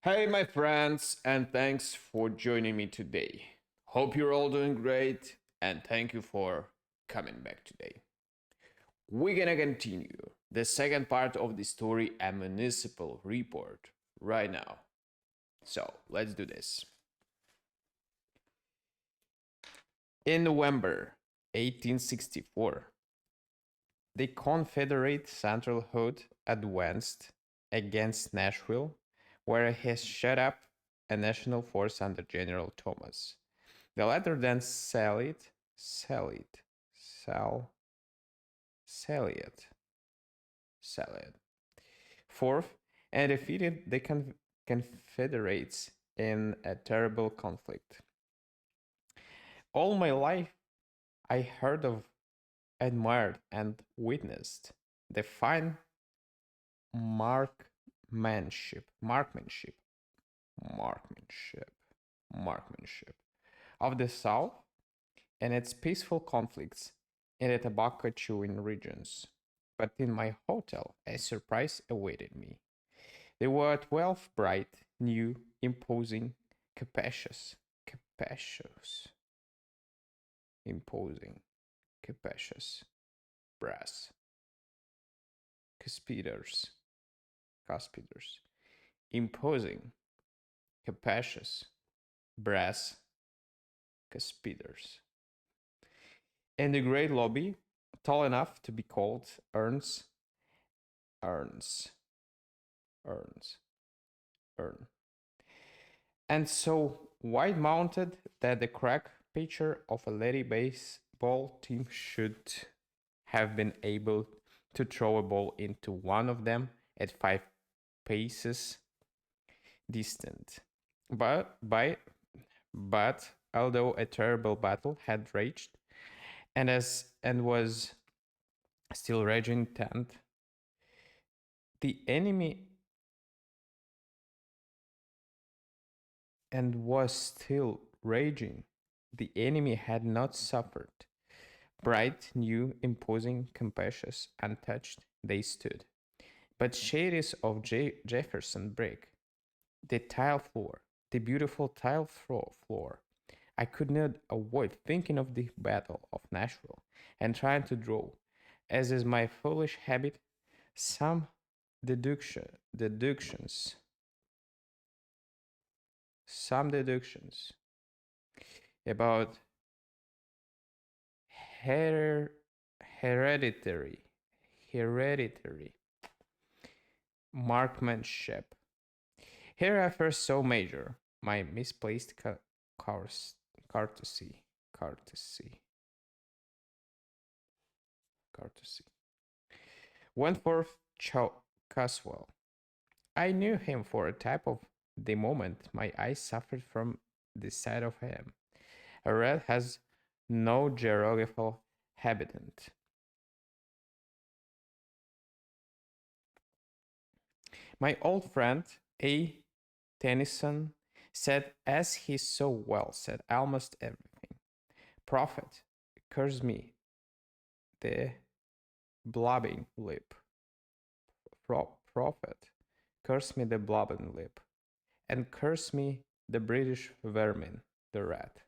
Hey, my friends, and thanks for joining me today. Hope you're all doing great, and thank you for coming back today. We're gonna continue the second part of the story, a municipal report, right now. So let's do this. In November 1864, the Confederate Central Hood advanced against Nashville, where he shut up a national force under General Thomas. The latter then sell, sallied forth and defeated the Confederates in a terrible conflict. All my life, I heard of, admired, and witnessed the fine markmanship, markmanship, markmanship of the South and its peaceful conflicts in the tobacco chewing regions. But in my hotel, a surprise awaited me. There were 12 bright, new, imposing, capacious, imposing, capacious, brass, cuspidors, cuspidors, imposing, capacious, brass, cuspidors. In the great lobby, tall enough to be called urns, urns, urns, urn. And so wide mounted that the crack pitcher of a lady baseball team should have been able to throw a ball into one of them at 5 paces distant. But although a terrible battle had raged and was still raging tent, the enemy and was still raging. The enemy had not suffered. Bright, new, imposing, capacious, untouched, they stood. But shades of Jefferson brick, the tile floor, the beautiful tile floor. I could not avoid thinking of the Battle of Nashville and trying to draw, as is my foolish habit, some deductions, some deductions about her- hereditary, hereditary marksmanship. Here I first saw Major, my misplaced courtesy, courtesy, courtesy. Wentworth Caswell. I knew him for a type of the moment my eyes suffered from the sight of him. A rat has no geographical habitant. My old friend A. Tennyson said, as he so well said almost everything. Prophet, curse me, the blabbing lip. Prophet, curse me the blabbing lip, and curse me the British vermin, the rat.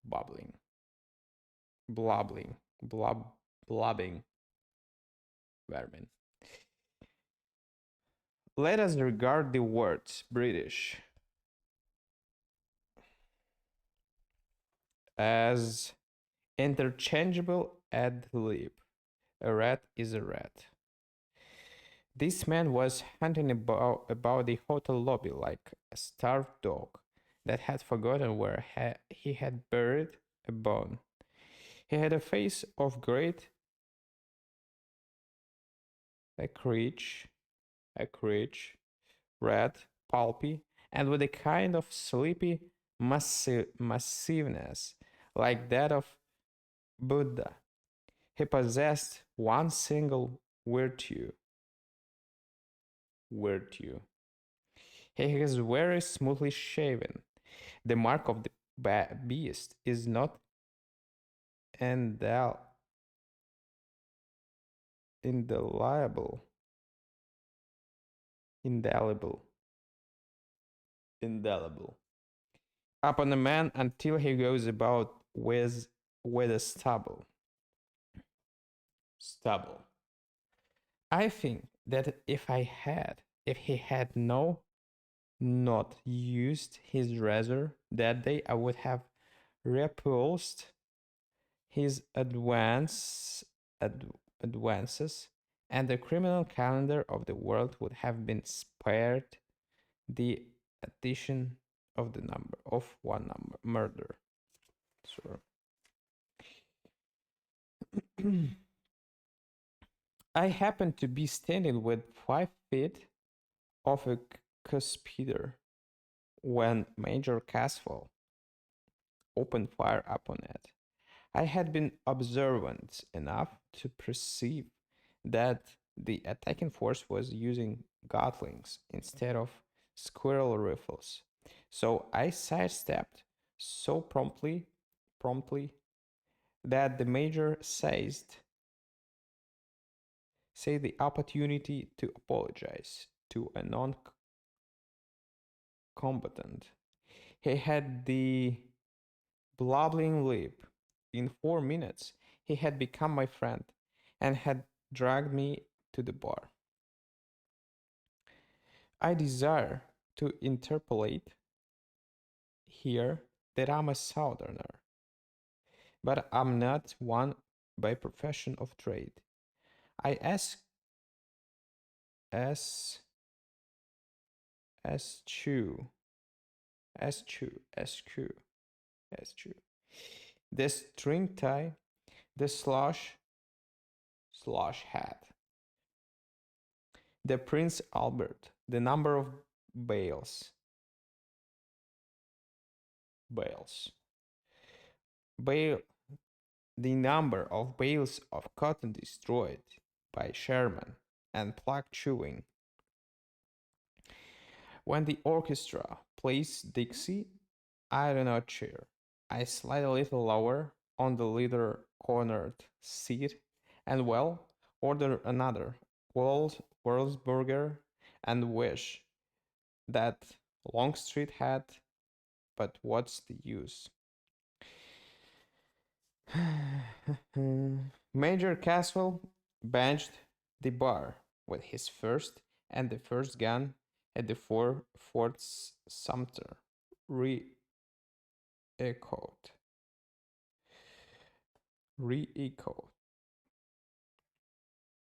Bubbling, blobbling, blobbing vermin. Let us regard the words British as interchangeable ad lib. A rat is a rat. This man was hunting about the hotel lobby like a starved dog that had forgotten where he had buried a bone. He had a face of great acreage, red, pulpy, and with a kind of sleepy massiveness like that of Buddha. He possessed one single virtue. He is very smoothly shaven. The mark of the beast is not indelible. indelible, indelible, upon a man until he goes about with a stubble. I think that if he had not used his razor that day, I would have repulsed his advances, and the criminal calendar of the world would have been spared the addition of the number of one number murder. So I happened to be standing with 5 feet of a cuspidor when Major Caswell opened fire upon it. I had been observant enough to perceive that the attacking force was using Gatlings instead of squirrel rifles. So I sidestepped so promptly that the major seized the opportunity to apologize to a non-combatant. He had the blabbling lip. In 4 minutes, he had become my friend and had dragged me to the bar. I desire to interpolate here that I'm a southerner, but I'm not one by profession of trade. I ask as chew, as chew. The string tie, the slosh hat, the Prince Albert, the number of bales, bales, bale, the number of bales of cotton destroyed by Sherman and plague chewing. When the orchestra plays Dixie, I do not cheer. I slide a little lower on the leather cornered seat and order another Worldsburger and wish that Longstreet had, but what's the use? Major Caswell benched the bar with his first and the first gun at the Fort Sumter re-echoed. Re-echoed.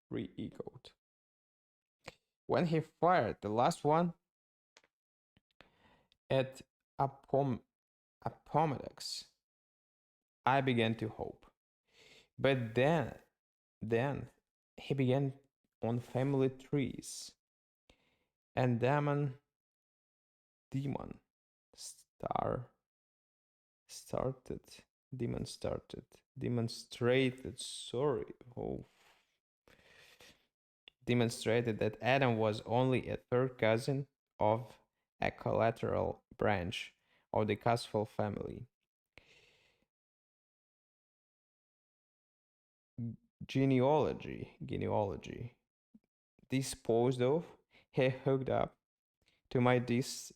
Re-echoed. When he fired the last one at Appomattox, I began to hope. But then he began on family trees, and demon star started demonstrated sorry oh demonstrated that Adam was only a third cousin of a collateral branch of the Caswell family. Genealogy disposed of, he hooked up to my distaste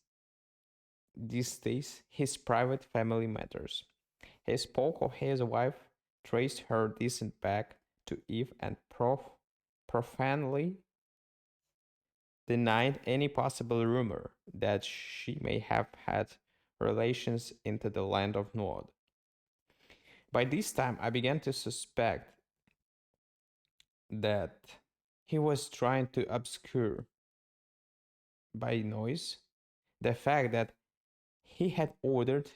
his private family matters. He spoke of his wife, traced her descent back to Eve, and profanely denied any possible rumor that she may have had relations into the land of Nod. By this time, I began to suspect that he was trying to obscure by noise the fact that he had ordered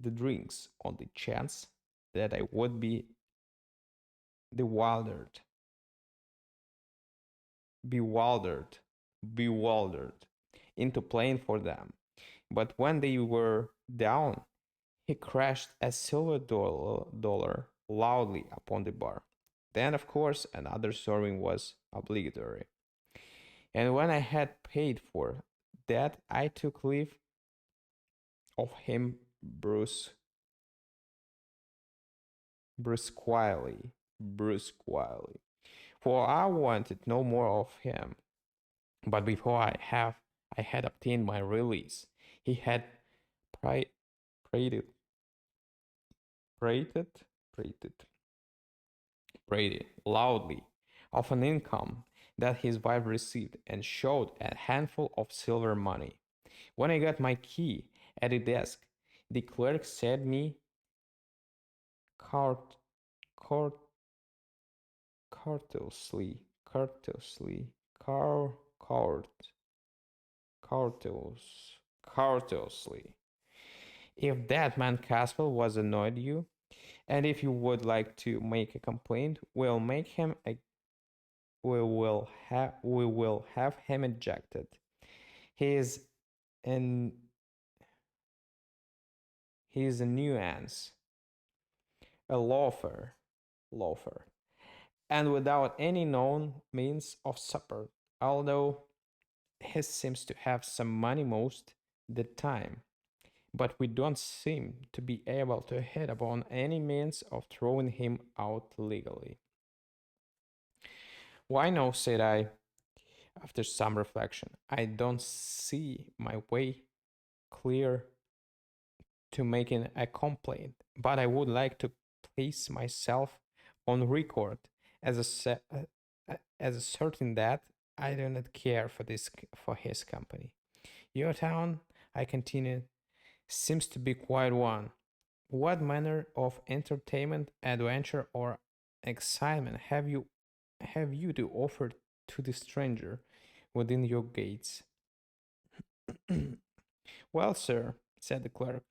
the drinks on the chance that I would be bewildered, bewildered, bewildered into playing for them. But when they were down, he crashed a silver dollar loudly upon the bar. Then, of course, another serving was obligatory. And when I had paid for that, I took leave of him brusquely, for I wanted no more of him. But before I had obtained my release, he had pri- prated, prated, prated, prated loudly of an income that his wife received and showed a handful of silver money. When I got my key at the desk, the clerk said me court, court, courteously, courteously, car, court, courteously. If that man Caspel was annoyed you, and if you would like to make a complaint, we will have him ejected. He is an he is a nuisance, a loafer, and without any known means of support, although he seems to have some money most the time. But we don't seem to be able to hit upon any means of throwing him out legally. Why no, said I, after some reflection. I don't see my way clear to making a complaint, but I would like to place myself on record as as asserting that I do not care for his company. Your town, I continued, seems to be quite one. What manner of entertainment, adventure, or excitement have you to offer to the stranger within your gates? Well, sir, said the clerk,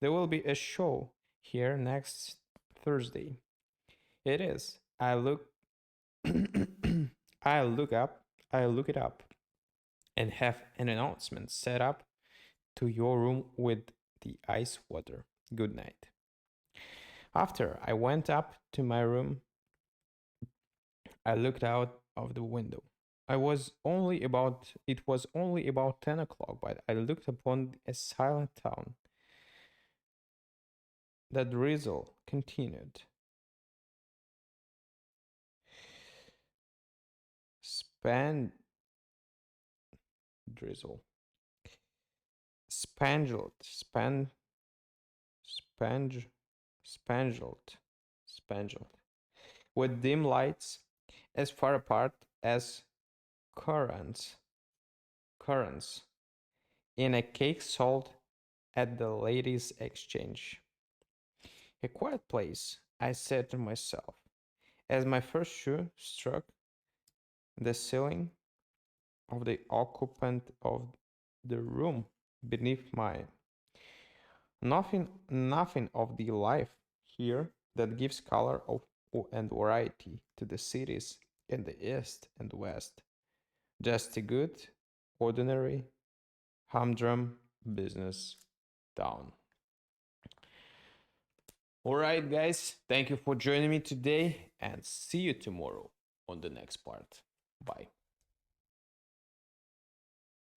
there will be a show here next Thursday. It is. I look up I look it up and have an announcement set up to your room with the ice water. Good night. After I went up to my room, I looked out of the window. It was only about 10 o'clock, but I looked upon a silent town. The drizzle continued. Span drizzle. Spangled. Spange, spangled. Spangled. With dim lights as far apart as currants. Currants. In a cake sold at the ladies' exchange. A quiet place, I said to myself, as my first shoe struck the ceiling of the occupant of the room beneath mine. Nothing of the life here that gives color and variety to the cities in the east and west. Just a good, ordinary, humdrum business town. All right, guys, thank you for joining me today and see you tomorrow on the next part. Bye.